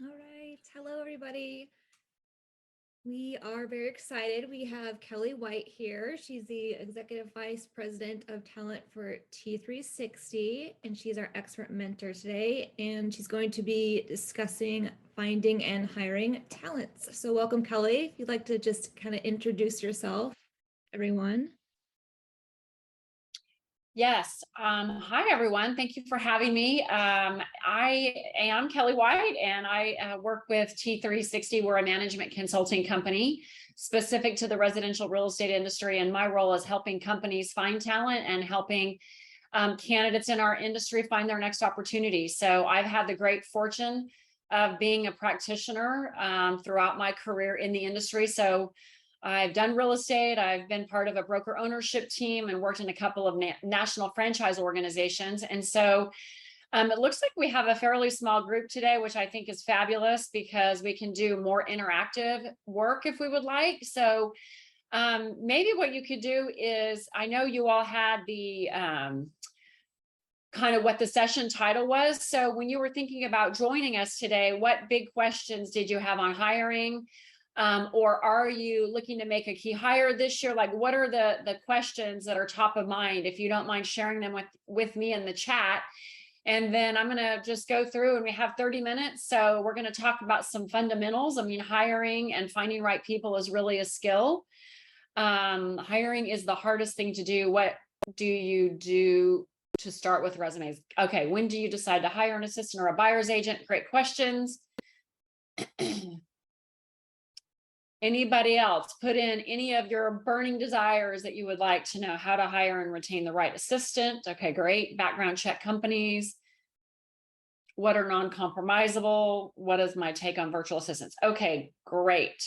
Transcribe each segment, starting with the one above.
All right. Hello, everybody. We are very excited. We have Kelly White here. She's the Executive Vice President of Talent for T360, and she's our expert mentor today. And she's going to be discussing finding and hiring talents. So welcome, Kelly. If you'd like to just kind of introduce yourself, everyone. Yes. Hi, everyone. Thank you for having me. I am Kelly White, and I work with T360. We're a management consulting company specific to the residential real estate industry. And my role is helping companies find talent and helping candidates in our industry find their next opportunity. So I've had the great fortune of being a practitioner throughout my career in the industry. So I've done real estate. I've been part of a broker ownership team and worked in a couple of national franchise organizations. And so it looks like we have a fairly small group today, which I think is fabulous because we can do more interactive work if we would like. So maybe what you could do is, I know you all had the kind of what the session title was. So when you were thinking about joining us today, what big questions did you have on hiring? Or are you looking to make a key hire this year? Like, what are the questions that are top of mind? If you don't mind sharing them with me in the chat. And then I'm going to just go through, and we have 30 minutes. So we're going to talk about some fundamentals. I mean, hiring and finding right people is really a skill. Hiring is the hardest thing to do. What do you do to start with resumes? Okay. When do you decide to hire an assistant or a buyer's agent? Great questions. Anybody else put in any of your burning desires that you would like to know? How to hire and retain the right assistant? Okay, great. Background check companies. What are non-compromisable? What is my take on virtual assistants? Okay, great.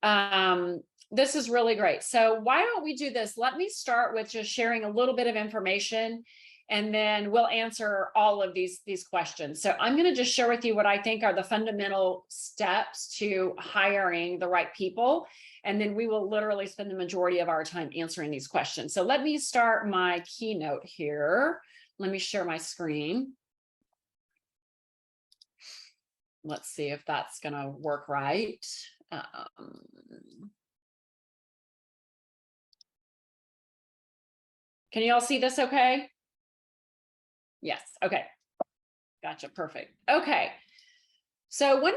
This is really great. So why don't we do this? Let me start with just sharing a little bit of information, and then we'll answer all of these questions. So I'm going to just share with you what I think are the fundamental steps to hiring the right people. And then we will literally spend the majority of our time answering these questions. So let me start my keynote here. Let me share my screen. Let's see if that's going to work right. Can you all see this okay? Yes. Okay. Gotcha. Perfect. Okay. So we're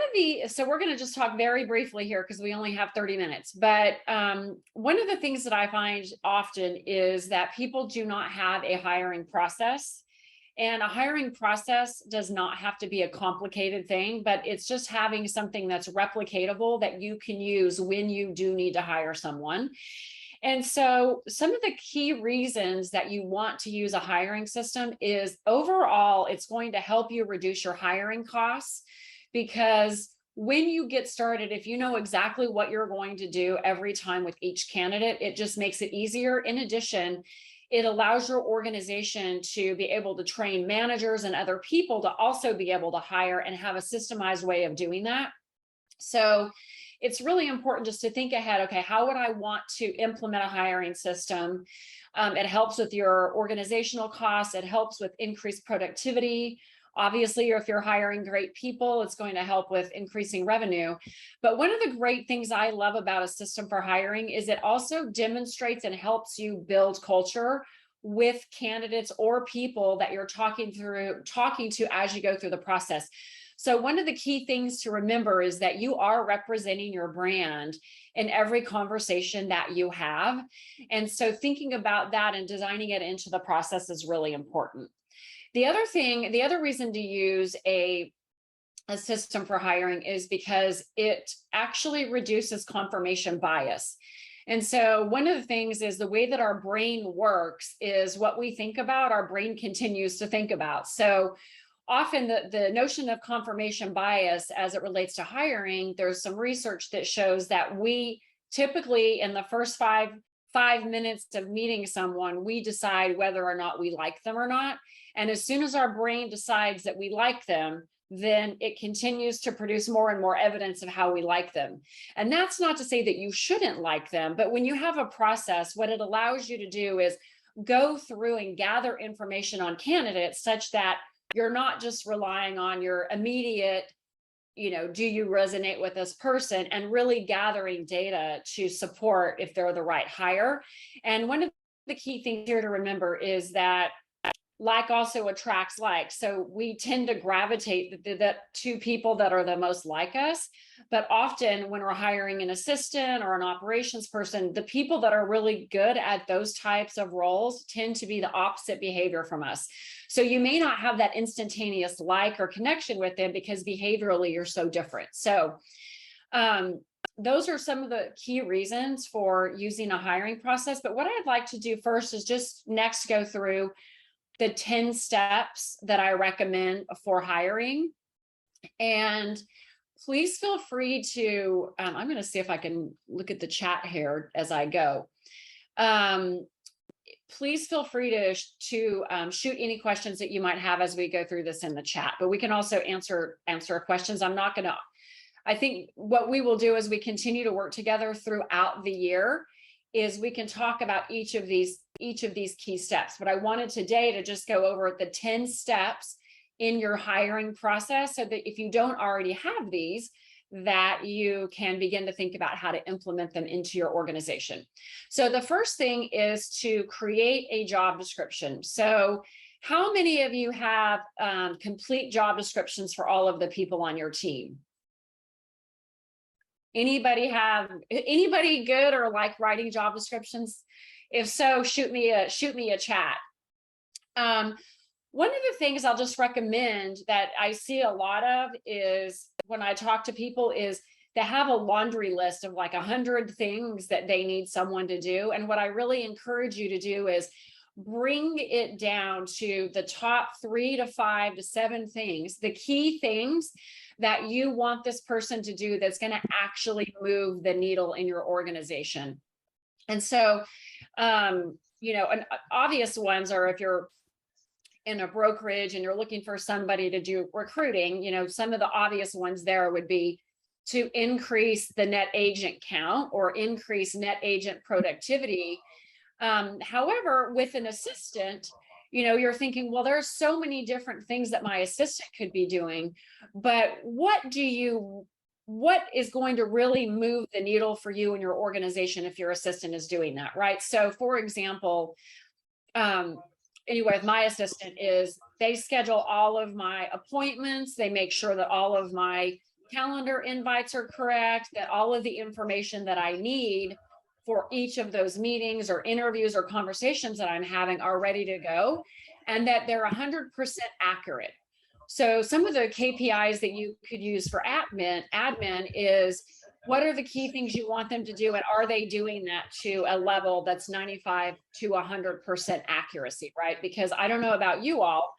going to just talk very briefly here because we only have 30 minutes. But one of the things that I find often is that people do not have a hiring process. And a hiring process does not have to be a complicated thing, but it's just having something that's replicatable that you can use when you do need to hire someone. And so some of the key reasons that you want to use a hiring system is overall, it's going to help you reduce your hiring costs, because when you get started, if you know exactly what you're going to do every time with each candidate, it just makes it easier. In addition, it allows your organization to be able to train managers and other people to also be able to hire and have a systemized way of doing that. So it's really important just to think ahead. Okay, how would I want to implement a hiring system? It helps with your organizational costs. It helps with increased productivity. Obviously, if you're hiring great people, it's going to help with increasing revenue. But one of the great things I love about a system for hiring is it also demonstrates and helps you build culture with candidates or people that you're talking to as you go through the process. So one of the key things to remember is that you are representing your brand in every conversation that you have. And so thinking about that and designing it into the process is really important. The other reason to use a system for hiring is because it actually reduces confirmation bias. And so one of the things is the way that our brain works is what we think about, our brain continues to think about. So often the notion of confirmation bias as it relates to hiring, there's some research that shows that we typically in the first five minutes of meeting someone, we decide whether or not we like them or not. And as soon as our brain decides that we like them, then it continues to produce more and more evidence of how we like them. And that's not to say that you shouldn't like them, but when you have a process, what it allows you to do is go through and gather information on candidates such that you're not just relying on your immediate do you resonate with this person, and really gathering data to support if they're the right hire. And one of the key things here to remember is that like also attracts like. So we tend to gravitate to people that are the most like us. But often when we're hiring an assistant or an operations person, the people that are really good at those types of roles tend to be the opposite behavior from us. So you may not have that instantaneous like or connection with them because behaviorally you're so different. So those are some of the key reasons for using a hiring process. But what I'd like to do first is just next go through the 10 steps that I recommend for hiring. And please feel free to, I'm going to see if I can look at the chat here as I go. Please feel free to shoot any questions that you might have as we go through this in the chat, but we can also answer questions. I think what we will do as we continue to work together throughout the year is we can talk about each of these key steps. But I wanted today to just go over the 10 steps in your hiring process so that if you don't already have these, that you can begin to think about how to implement them into your organization. So the first thing is to create a job description. So how many of you have complete job descriptions for all of the people on your team? Anybody good or like writing job descriptions? If so, shoot me a chat. One of the things I'll just recommend that I see a lot of is when I talk to people is they have a laundry list of like 100 things that they need someone to do. And what I really encourage you to do is bring it down to the top 3 to 5 to 7 things, the key things that you want this person to do that's going to actually move the needle in your organization. And so, an obvious ones are if you're in a brokerage and you're looking for somebody to do recruiting, some of the obvious ones there would be to increase the net agent count or increase net agent productivity. However, with an assistant, you're thinking, well, there's so many different things that my assistant could be doing, but what is going to really move the needle for you and your organization if your assistant is doing that, right? So for example, anyway, my assistant is they schedule all of my appointments. They make sure that all of my calendar invites are correct, that all of the information that I need for each of those meetings or interviews or conversations that I'm having are ready to go, and that they're 100% accurate. So some of the KPIs that you could use for admin is what are the key things you want them to do, and are they doing that to a level that's 95 to 100% accuracy, right? Because I don't know about you all,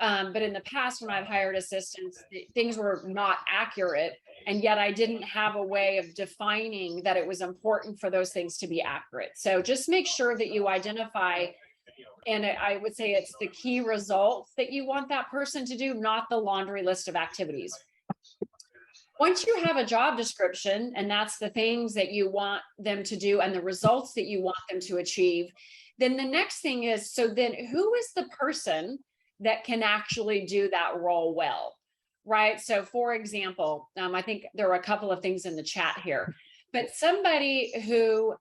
but in the past when I've hired assistants, things were not accurate, and yet I didn't have a way of defining that it was important for those things to be accurate. So just make sure that you identify, and I would say it's the key results that you want that person to do, not the laundry list of activities. Once you have a job description, and that's the things that you want them to do and the results that you want them to achieve, then the next thing is, so then who is the person that can actually do that role well, right? So for example, I think there are a couple of things in the chat here, but somebody who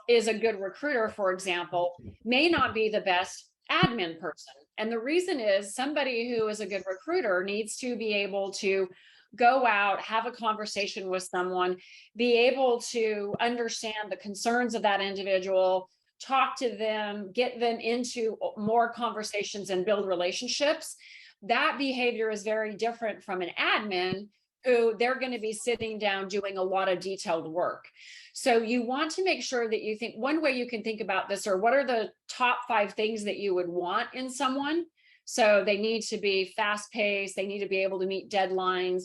is a good recruiter, for example, may not be the best admin person. And the reason is somebody who is a good recruiter needs to be able to go out, have a conversation with someone, be able to understand the concerns of that individual, talk to them, get them into more conversations and build relationships. That behavior is very different from an admin who they're going to be sitting down doing a lot of detailed work. So you want to make sure that you think, one way you can think about this, or what are the top 5 things that you would want in someone? So they need to be fast paced. They need to be able to meet deadlines.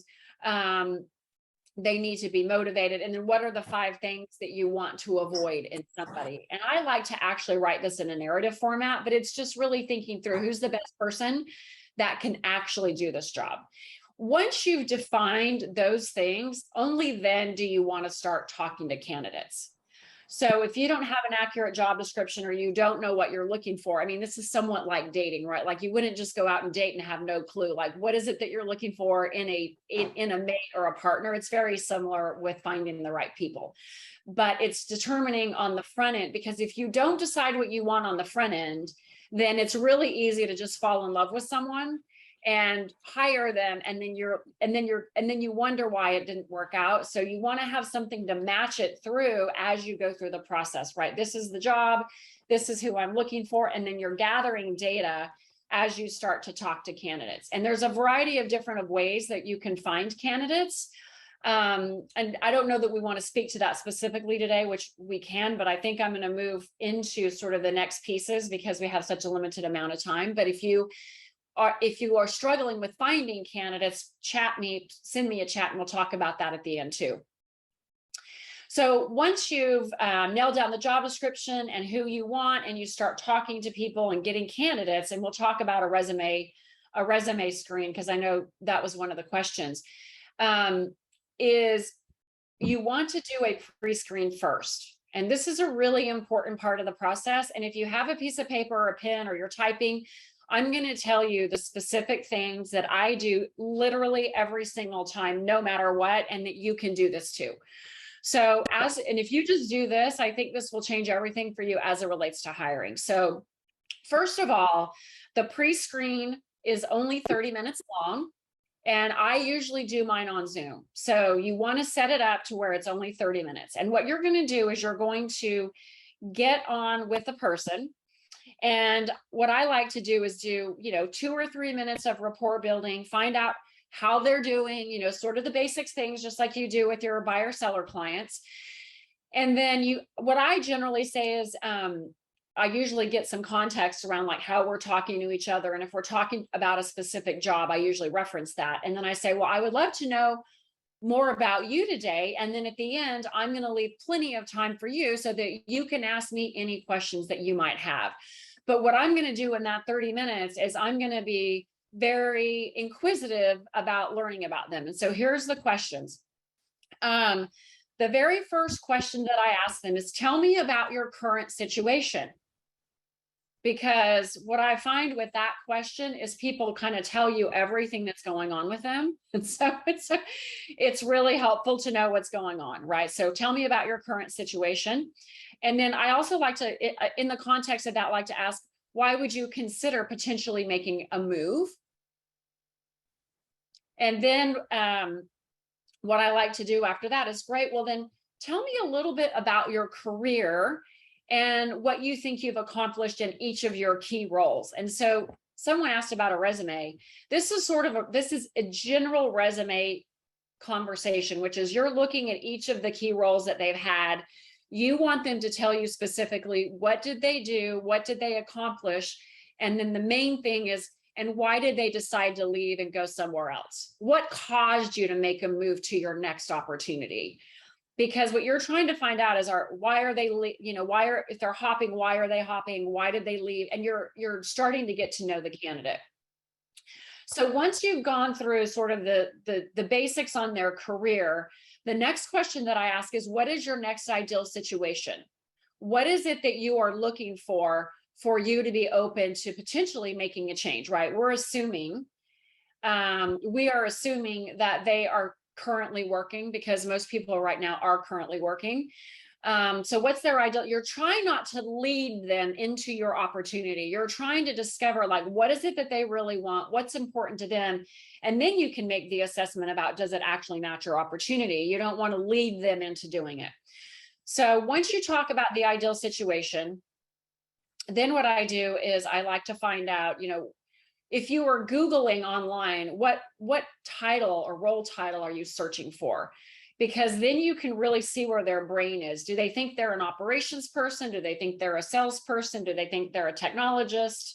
They need to be motivated. And then what are the 5 things that you want to avoid in somebody? And I like to actually write this in a narrative format, but it's just really thinking through who's the best person that can actually do this job. Once you've defined those things, only then do you want to start talking to candidates. So if you don't have an accurate job description or you don't know what you're looking for, I mean, this is somewhat like dating, right? Like you wouldn't just go out and date and have no clue. Like, what is it that you're looking for in a mate or a partner? It's very similar with finding the right people, but it's determining on the front end, because if you don't decide what you want on the front end, then it's really easy to just fall in love with someone and hire them, and then you wonder why it didn't work out. So you want to have something to match it through as you go through the process, right? This is the job, this is who I'm looking for, and then you're gathering data as you start to talk to candidates. And there's a variety of different ways that you can find candidates. And I don't know that we want to speak to that specifically today, which we can, but I think I'm going to move into sort of the next pieces because we have such a limited amount of time. But if you are struggling with finding candidates, send me a chat, and we'll talk about that at the end too. So once you've nailed down the job description and who you want, and you start talking to people and getting candidates, and we'll talk about a resume screen, because I know that was one of the questions, is you want to do a pre-screen first. And this is a really important part of the process. And if you have a piece of paper or a pen or you're typing, I'm going to tell you the specific things that I do literally every single time, no matter what, and that you can do this too. So and if you just do this, I think this will change everything for you as it relates to hiring. So first of all, the pre-screen is only 30 minutes long, and I usually do mine on Zoom. So you want to set it up to where it's only 30 minutes. And what you're going to do is you're going to get on with the person. And what I like to do is do, 2 or 3 minutes of rapport building, find out how they're doing, sort of the basics things, just like you do with your buyer seller clients. And then what I generally say is, I usually get some context around like how we're talking to each other. And if we're talking about a specific job, I usually reference that. And then I say, well, I would love to know more about you today. And then at the end, I'm going to leave plenty of time for you so that you can ask me any questions that you might have. But what I'm going to do in that 30 minutes is I'm going to be very inquisitive about learning about them. And so here's the questions. The very first question that I ask them is, tell me about your current situation. Because what I find with that question is people kind of tell you everything that's going on with them. And so it's really helpful to know what's going on, right? So tell me about your current situation. And then I also like to, in the context of that, like to ask, why would you consider potentially making a move? And then what I like to do after that is, great, well then tell me a little bit about your career and what you think you've accomplished in each of your key roles. And so someone asked about a resume. This is a general resume conversation, which is you're looking at each of the key roles that they've had. You want them to tell you specifically, what did they do? What did they accomplish? And then the main thing is, and why did they decide to leave and go somewhere else? What caused you to make a move to your next opportunity? Because what you're trying to find out is, why are they, if they're hopping, why are they hopping? Why did they leave? And you're starting to get to know the candidate. So once you've gone through sort of the basics on their career, the next question that I ask is, what is your next ideal situation? What is it that you are looking for you to be open to potentially making a change, right? We are assuming that they are currently working, because most people right now are currently working. So what's their ideal? You're trying not to lead them into your opportunity. You're trying to discover, like, what is it that they really want? What's important to them? And then you can make the assessment about, does it actually match your opportunity? You don't want to lead them into doing it. So once you talk about the ideal situation, then what I do is I like to find out, if you were Googling online, what title or role title are you searching for? Because then you can really see where their brain is. Do they think they're an operations person? Do they think they're a salesperson? Do they think they're a technologist?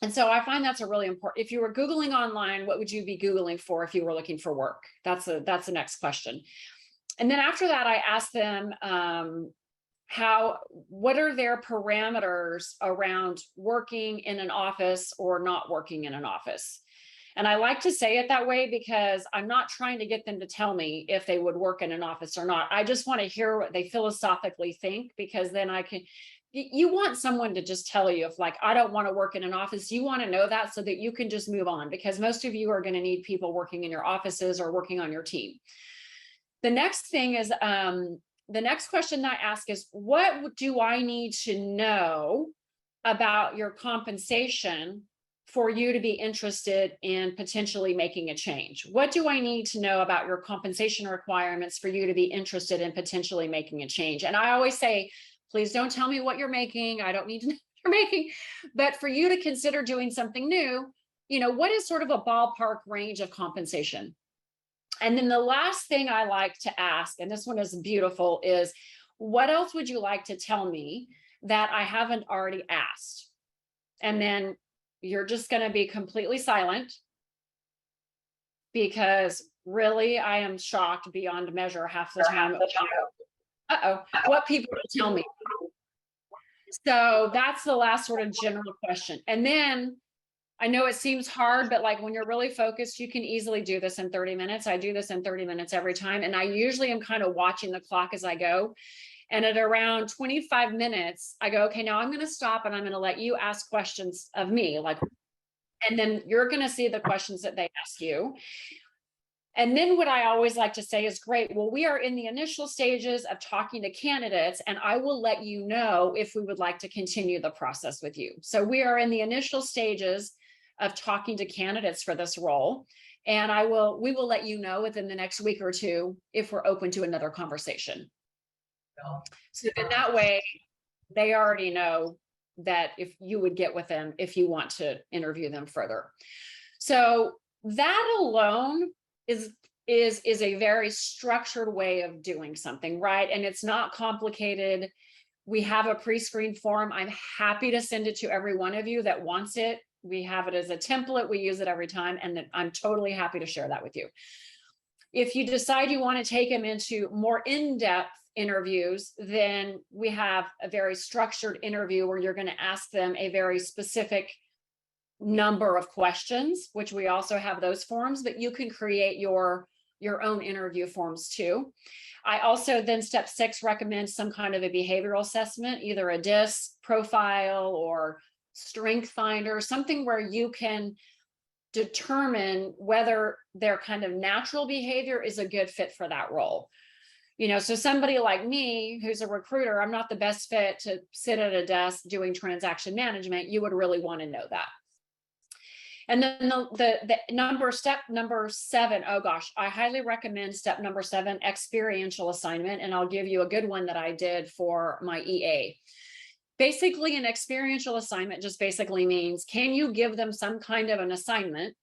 And so I find that's a really important. If you were Googling online, what would you be Googling for if you were looking for work? That's the next question. And then after that, I ask them, what are their parameters around working in an office or not working in an office? And I like to say it that way because I'm not trying to get them to tell me if they would work in an office or not. I just want to hear what they philosophically think, because then I can, you want someone to just tell you if like, I don't want to work in an office. You want to know that so that you can just move on, because most of you are going to need people working in your offices or working on your team. The next thing is, the next question I ask is, what do I need to know about your compensation for you to be interested in potentially making a change? What do I need to know about your compensation requirements for you to be interested in potentially making a change? And I always say, please don't tell me what you're making. I don't need to know what you're making, but for you to consider doing something new, you know, what is sort of a ballpark range of compensation? And then the last thing I like to ask, and this one is beautiful, is what else would you like to tell me that I haven't already asked? And then you're just going to be completely silent, because really I am shocked beyond measure half the time. What people will tell me. So that's the last sort of general question. And then I know it seems hard, but like when you're really focused, you can easily do this in 30 minutes. I do this in 30 minutes every time. And I usually am kind of watching the clock as I go. And at around 25 minutes, I go, okay, now I'm going to stop and I'm going to let you ask questions of me. Like, and then you're going to see the questions that they ask you. And then what I always like to say is, great, well, we are in the initial stages of talking to candidates, and I will let you know if we would like to continue the process with you. So we are in the initial stages of talking to candidates for this role. And we will let you know within the next week or two if we're open to another conversation. So in that way, they already know that if you would get with them if you want to interview them further. So that alone is a very structured way of doing something, right? And it's not complicated. We have a pre-screened form. I'm happy to send it to every one of you that wants it. We have it as a template. We use it every time, and I'm totally happy to share that with you. If you decide you want to take them into more in-depth interviews, then we have a very structured interview where you're going to ask them a very specific number of questions, which we also have those forms, but you can create your own interview forms too. I also then step 6 recommend some kind of a behavioral assessment, either a DISC profile or strength finder, something where you can determine whether their kind of natural behavior is a good fit for that role. You know, so somebody like me, who's a recruiter, I'm not the best fit to sit at a desk doing transaction management. You would really want to know that. And then step number 7, oh gosh, I highly recommend step number 7, experiential assignment. And I'll give you a good one that I did for my EA. Basically, an experiential assignment just basically means, can you give them some kind of an assignment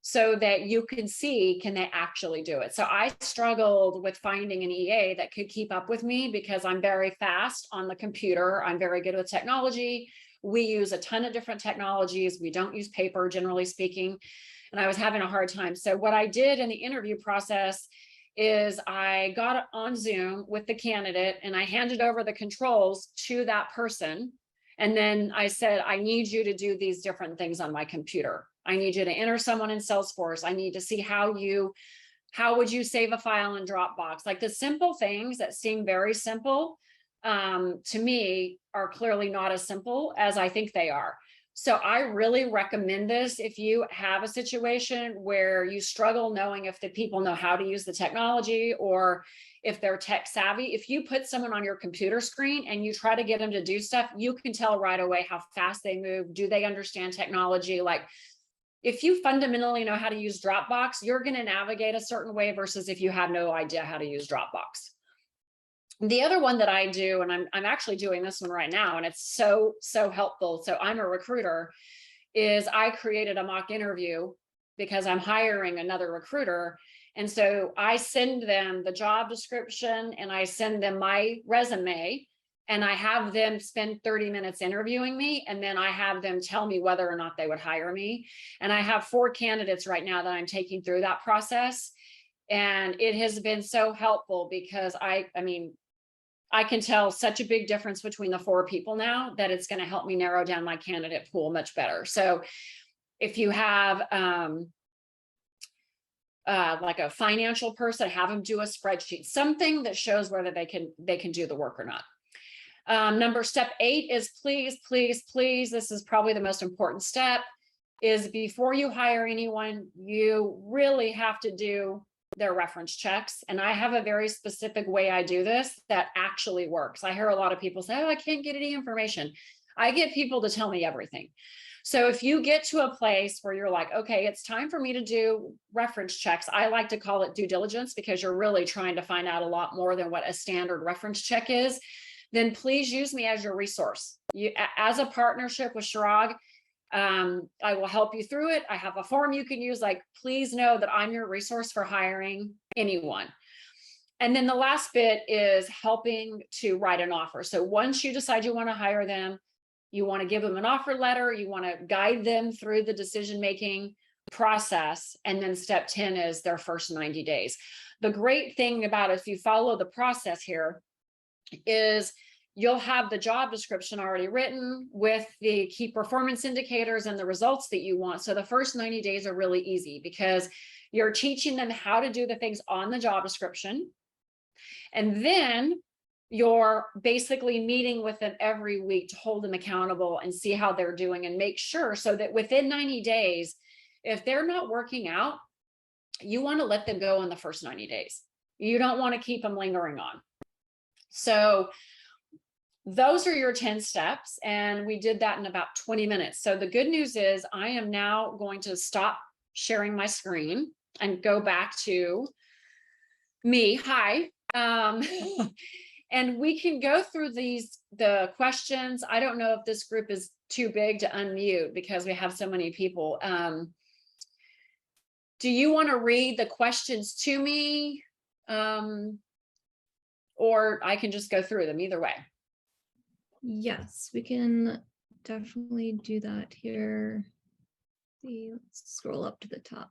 so that you can see, can they actually do it? So I struggled with finding an EA that could keep up with me because I'm very fast on the computer. I'm very good with technology. We use a ton of different technologies. We don't use paper, generally speaking. And I was having a hard time. So what I did in the interview process is I got on Zoom with the candidate and I handed over the controls to that person. And then I said, I need you to do these different things on my computer. I need you to enter someone in Salesforce. I need to see how would you save a file in Dropbox? Like the simple things that seem very simple, to me, are clearly not as simple as I think they are. So I really recommend this if you have a situation where you struggle knowing if the people know how to use the technology or if they're tech savvy. If you put someone on your computer screen and you try to get them to do stuff, you can tell right away how fast they move. Do they understand technology? Like if you fundamentally know how to use Dropbox, you're going to navigate a certain way versus if you have no idea how to use Dropbox. The other one that I do, and I'm actually doing this one right now, and it's so helpful. So I'm a recruiter, is I created a mock interview because I'm hiring another recruiter. And so I send them the job description and I send them my resume and I have them spend 30 minutes interviewing me. And then I have them tell me whether or not they would hire me. And I have 4 candidates right now that I'm taking through that process. And it has been so helpful because I mean, I can tell such a big difference between the 4 people now that it's going to help me narrow down my candidate pool much better. So if you have like a financial person, have them do a spreadsheet, something that shows whether they can do the work or not. Step 8 is please, please, please. This is probably the most important step, is before you hire anyone, you really have to do their reference checks. And I have a very specific way I do this that actually works. I hear a lot of people say, oh, I can't get any information. I get people to tell me everything. So if you get to a place where you're like, okay, it's time for me to do reference checks, I like to call it due diligence, because you're really trying to find out a lot more than what a standard reference check is, then please use me as your resource. As a partnership with Chirag, I will help you through it. I have a form you can use. Like, please know that I'm your resource for hiring anyone. And then the last bit is helping to write an offer. So once you decide you want to hire them, you want to give them an offer letter, you want to guide them through the decision-making process. And then step 10 is their first 90 days. The great thing about it, if you follow the process here, is you'll have the job description already written with the key performance indicators and the results that you want. So the first 90 days are really easy, because you're teaching them how to do the things on the job description. And then you're basically meeting with them every week to hold them accountable and see how they're doing, and make sure so that within 90 days, if they're not working out, you want to let them go in the first 90 days. You don't want to keep them lingering on. So those are your 10 steps. And we did that in about 20 minutes. So the good news is I am now going to stop sharing my screen and go back to me. Hi. And we can go through the questions. I don't know if this group is too big to unmute because we have so many people. Do you want to read the questions to me? Or I can just go through them, either way. Yes, we can definitely do that here. Let's scroll up to the top.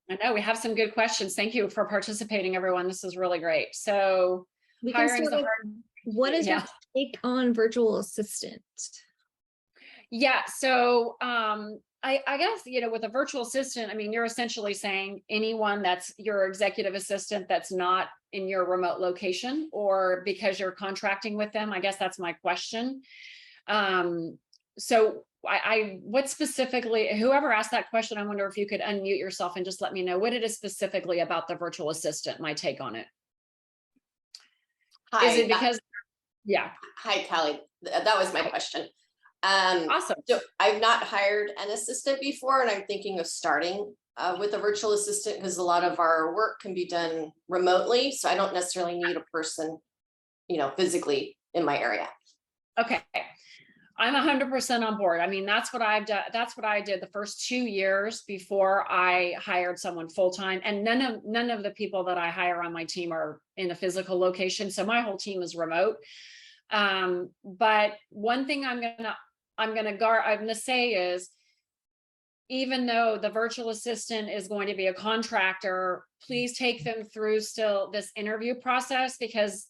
I know we have some good questions. Thank you for participating, everyone. This is really great. So We can hiring is start a hard. with, what is your take on virtual assistant? Yeah. So I guess, with a virtual assistant, I mean, you're essentially saying anyone that's your executive assistant that's not in your remote location, or because you're contracting with them. I guess that's my question. So what specifically, whoever asked that question, I wonder if you could unmute yourself and just let me know what it is specifically about the virtual assistant, my take on it. Hi. Is it because, yeah. Hi, Callie. That was my question. Awesome. So I've not hired an assistant before, and I'm thinking of starting with a virtual assistant, because a lot of our work can be done remotely. So I don't necessarily need a person, physically in my area. Okay. I'm 100% on board. I mean, that's what I've done. That's what I did the first 2 years before I hired someone full-time. And none of the people that I hire on my team are in a physical location. So my whole team is remote. But one thing I'm gonna say is, even though the virtual assistant is going to be a contractor, please take them through still this interview process,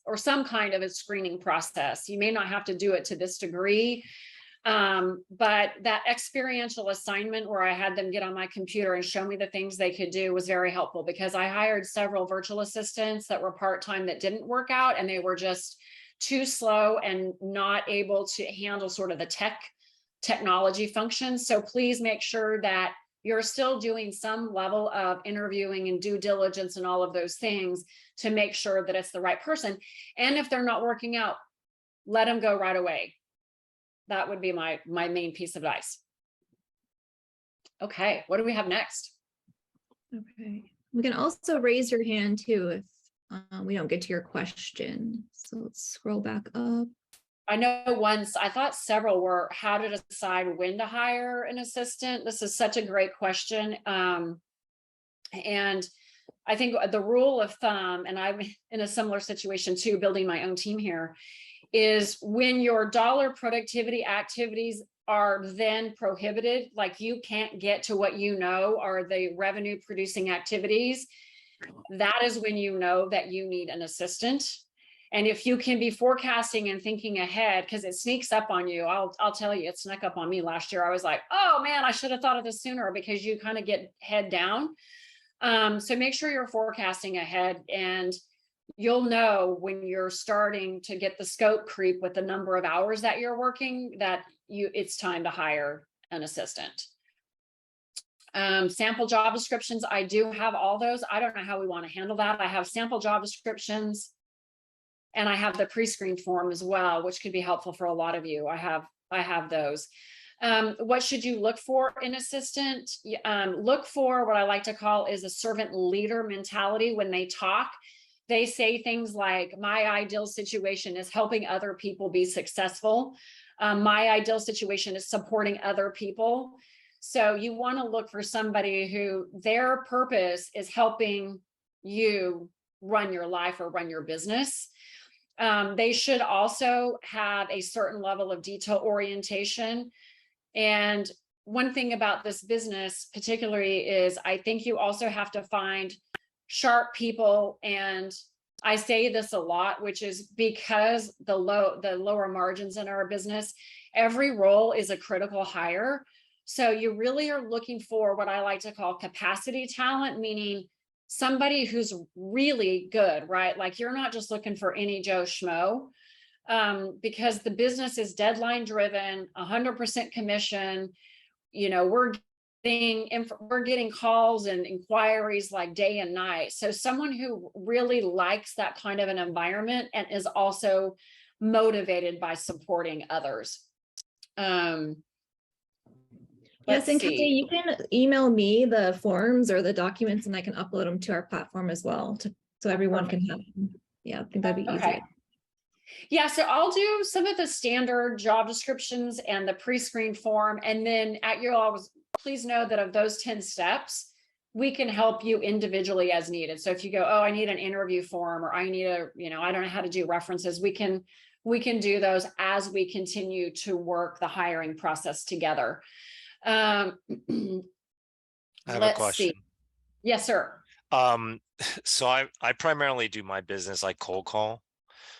or some kind of a screening process. You may not have to do it to this degree, but that experiential assignment where I had them get on my computer and show me the things they could do was very helpful, because I hired several virtual assistants that were part-time that didn't work out, and they were just too slow and not able to handle sort of the technology functions. So please make sure that you're still doing some level of interviewing and due diligence and all of those things to make sure that it's the right person. And if they're not working out, let them go right away. That would be my main piece of advice. Okay, what do we have next? Okay, we can also raise your hand too if we don't get to your question. So let's scroll back up. I know I thought several were how to decide when to hire an assistant. This is such a great question. And I think the rule of thumb, and I'm in a similar situation too, building my own team here, is when your dollar productivity activities are then prohibited, like you can't get to what are the revenue producing activities, that is when you know that you need an assistant. And if you can be forecasting and thinking ahead, because it sneaks up on you, I'll tell you, it snuck up on me last year. I was like, oh man, I should have thought of this sooner, because you kind of get head down. So make sure you're forecasting ahead, and you'll know when you're starting to get the scope creep with the number of hours that you're working, that it's time to hire an assistant. Sample job descriptions, I do have all those. I don't know how we want to handle that. I have sample job descriptions, and I have the pre-screened form as well, which could be helpful for a lot of you. I have those. What should you look for in assistant? Look for what I like to call is a servant leader mentality. When they talk, they say things like, my ideal situation is helping other people be successful. My ideal situation is supporting other people. So you want to look for somebody who their purpose is helping you run your life or run your business. They should also have a certain level of detail orientation. And one thing about this business particularly is I think you also have to find sharp people. And I say this a lot, which is because the lower margins in our business, every role is a critical hire. So you really are looking for what I like to call capacity talent, meaning somebody who's really good, right? Like you're not just looking for any Joe Schmo, because the business is deadline driven, 100% commission. You know, we're getting calls and inquiries like day and night. So someone who really likes that kind of an environment and is also motivated by supporting others. Yes, and Kelly, you can email me the forms or the documents and I can upload them to our platform as well so everyone can have them. Yeah, I think that'd be easy. Yeah, so I'll do some of the standard job descriptions and the pre-screened form. And then please know that of those 10 steps, we can help you individually as needed. So if you go, oh, I need an interview form, or I need I don't know how to do references, we can do those as we continue to work the hiring process together. I have a question. See. Yes, sir. So I primarily do my business like cold call.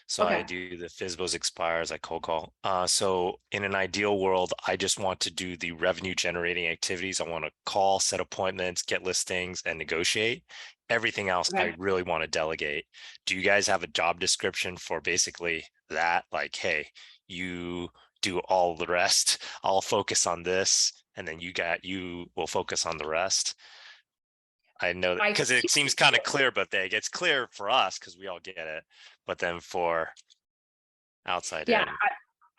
So Okay. I do the FSBOs expires, I cold call. So in an ideal world, I just want to do the revenue generating activities. I want to call, set appointments, get listings, and negotiate. Everything else, Okay. I really want to delegate. Do you guys have a job description for basically that? Like, hey, you do all the rest. I'll focus on this, and then you will focus on the rest. I know that because it seems kind of clear, but it gets clear for us because we all get it. But then for outside in,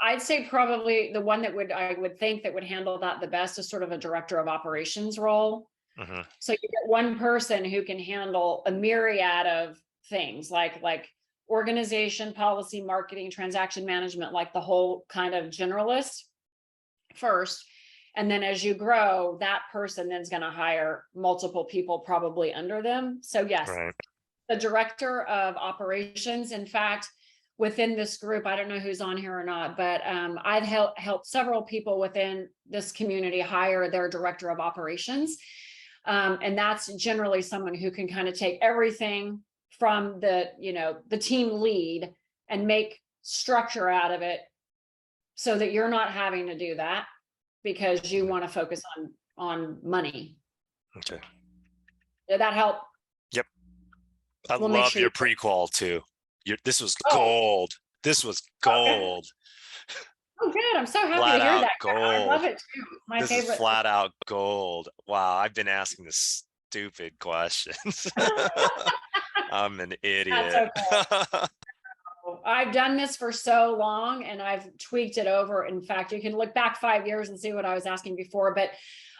I'd say probably the one that I would think that would handle that the best is sort of a director of operations role. mm-hmm. So you get one person who can handle a myriad of things like organization, policy, marketing, transaction management, like the whole kind of generalist first. And then as you grow, that person then is going to hire multiple people probably under them. So yes, Right. The director of operations. In fact, within this group, I don't know who's on here or not, but I've helped several people within this community hire their director of operations. And that's generally someone who can kind of take everything from the team lead and make structure out of it so that you're not having to do that, because you want to focus on money. Okay. Did that help? Yep. I love your pre-qual too. This was gold. This was gold. Oh, good. I'm so happy flat to hear out that. Gold. I love it too. My this favorite. Is flat out gold. Wow. I've been asking the stupid questions. I'm an idiot. Okay. I've done this for so long and I've tweaked it over. In fact, you can look back 5 years and see what I was asking before, but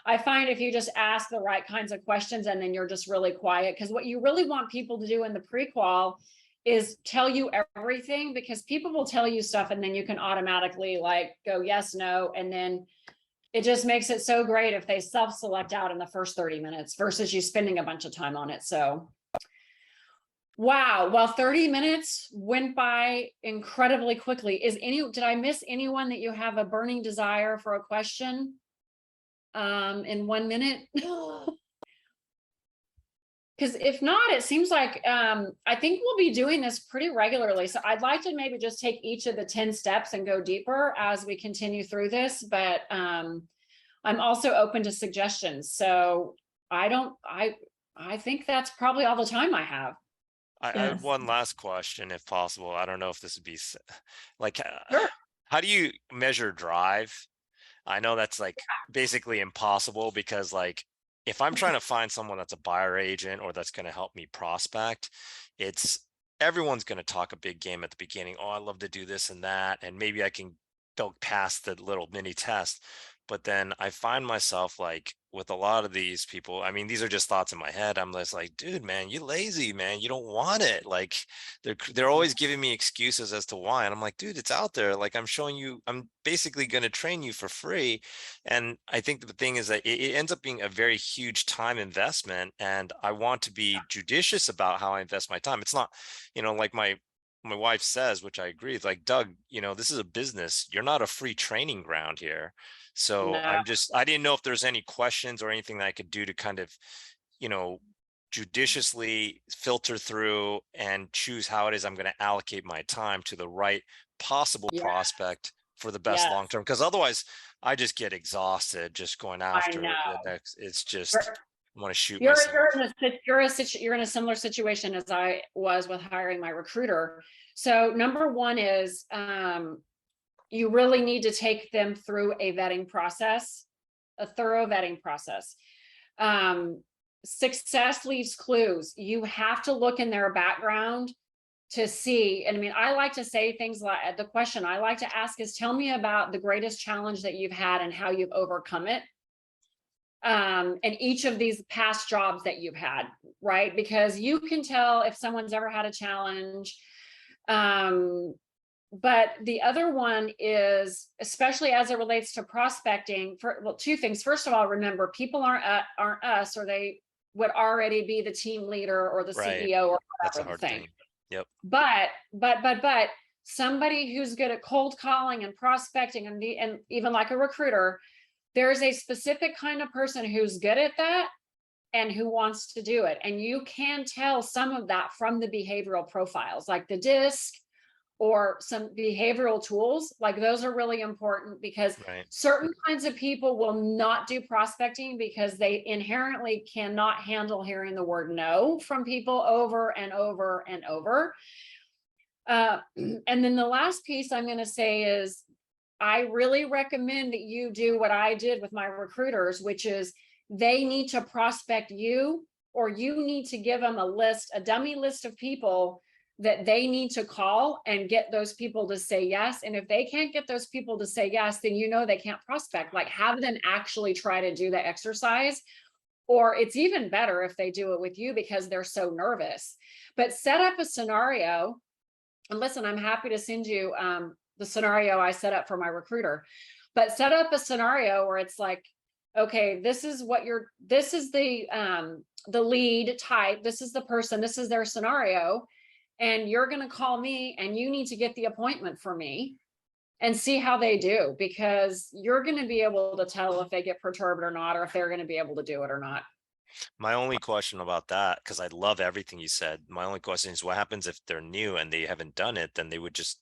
I find if you just ask the right kinds of questions and then you're just really quiet, because what you really want people to do in the pre-qual is tell you everything, because people will tell you stuff and then you can automatically like go yes, no. And then it just makes it so great if they self-select out in the first 30 minutes versus you spending a bunch of time on it. So wow. Well, 30 minutes went by incredibly quickly. Did I miss anyone that you have a burning desire for a question in 1 minute? Because if not, it seems like I think we'll be doing this pretty regularly. So I'd like to maybe just take each of the 10 steps and go deeper as we continue through this. But I'm also open to suggestions. So I'm I think that's probably all the time I have. I have Yes. one last question, if possible. I don't know if this would be like, Sure. how do you measure drive? I know that's like basically impossible because like if I'm trying to find someone that's a buyer agent or that's going to help me prospect, it's everyone's going to talk a big game at the beginning. Oh, I love to do this and that. And maybe I can go past the little mini test. But then I find myself like with a lot of these people, I mean, these are just thoughts in my head. I'm just like, dude, man, you lazy, man. You don't want it. Like they're always giving me excuses as to why. And I'm like, dude, it's out there. Like I'm showing you, I'm basically going to train you for free. And I think the thing is that it ends up being a very huge time investment. And I want to be judicious about how I invest my time. It's not, like my wife says, which I agree with, like, Doug, this is a business. You're not a free training ground here. So No. I didn't know if there's any questions or anything that I could do to kind of, you know, judiciously filter through and choose how it is I'm going to allocate my time to the right possible Yeah. prospect for the best Yes. long term. Because otherwise I just get exhausted just going I after know. the next. It's just, You're- I want to shoot You're myself. you're in a similar situation as I was with hiring my recruiter. So number one is you really need to take them through a vetting process, a thorough vetting process. Success leaves clues. You have to look in their background to see. And I mean, I like to say things like, the question I like to ask is, tell me about the greatest challenge that you've had and how you've overcome it. And each of these past jobs that you've had, right? Because you can tell if someone's ever had a challenge. But the other one is, especially as it relates to prospecting, well, two things. First of all, remember, people aren't us, or they would already be the team leader or the Right. CEO or That's a whatever hard the thing. thing. Yep. But somebody who's good at cold calling and prospecting and even like a recruiter, there's a specific kind of person who's good at that and who wants to do it. And you can tell some of that from the behavioral profiles, like the DISC or some behavioral tools. Like those are really important because Right. certain kinds of people will not do prospecting because they inherently cannot handle hearing the word no from people over and over and over. And then the last piece I'm going to say is, I really recommend that you do what I did with my recruiters, which is they need to prospect you, or you need to give them a dummy list of people that they need to call and get those people to say yes. And if they can't get those people to say yes, then they can't prospect. Like, have them actually try to do the exercise. Or it's even better if they do it with you because they're so nervous. But set up a scenario. And listen, I'm happy to send you the scenario I set up for my recruiter, but set up a scenario where it's like, okay, this is the lead type. This is the person, this is their scenario. And you're going to call me and you need to get the appointment for me and see how they do, because you're going to be able to tell if they get perturbed or not, or if they're going to be able to do it or not. My only question about that, because I love everything you said, my only question is what happens if they're new and they haven't done it? Then they would just,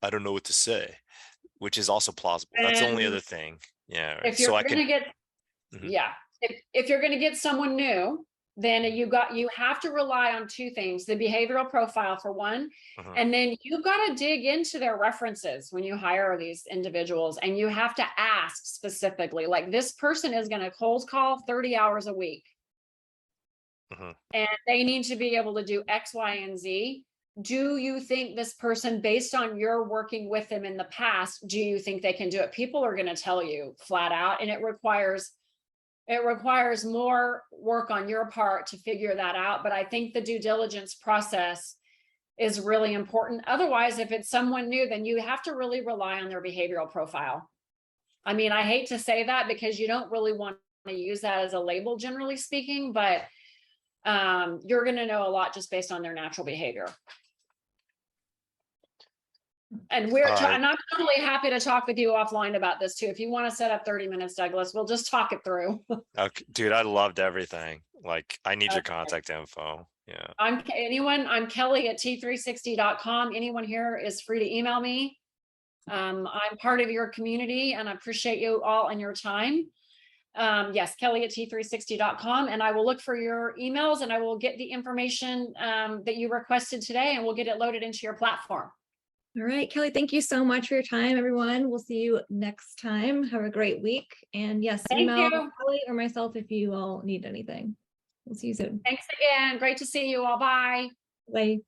I don't know what to say, which is also plausible. That's the only And other thing. Yeah. Right. if you're So I going could, to get, Mhm. yeah, if you're going to get someone new, then you have to rely on two things: the behavioral profile for one, Mhm. and then you've got to dig into their references when you hire these individuals, and you have to ask specifically, like, this person is going to cold call 30 hours a week. Mhm. And they need to be able to do X, Y, and Z. Do you think this person, based on your working with them in the past, do you think they can do it? People are going to tell you flat out, and it requires more work on your part to figure that out. But I think the due diligence process is really important. Otherwise, if it's someone new, then you have to really rely on their behavioral profile. I mean, I hate to say that because you don't really want to use that as a label, generally speaking, but you're going to know a lot just based on their natural behavior. And and I'm totally happy to talk with you offline about this too. If you want to set up 30 minutes, Douglas, we'll just talk it through. Okay, dude, I loved everything. Like, I need your Okay. contact info. Yeah. I'm Kelly at t360.com. Anyone here is free to email me. I'm part of your community and I appreciate you all and your time. Yes, Kelly@t360.com, and I will look for your emails and I will get the information that you requested today, and we'll get it loaded into your platform. All right, Kelly, thank you so much for your time, everyone. We'll see you next time. Have a great week. And yes, Thank email you. Kelly or myself if you all need anything. We'll see you soon. Thanks again. Great to see you all. Bye. Bye.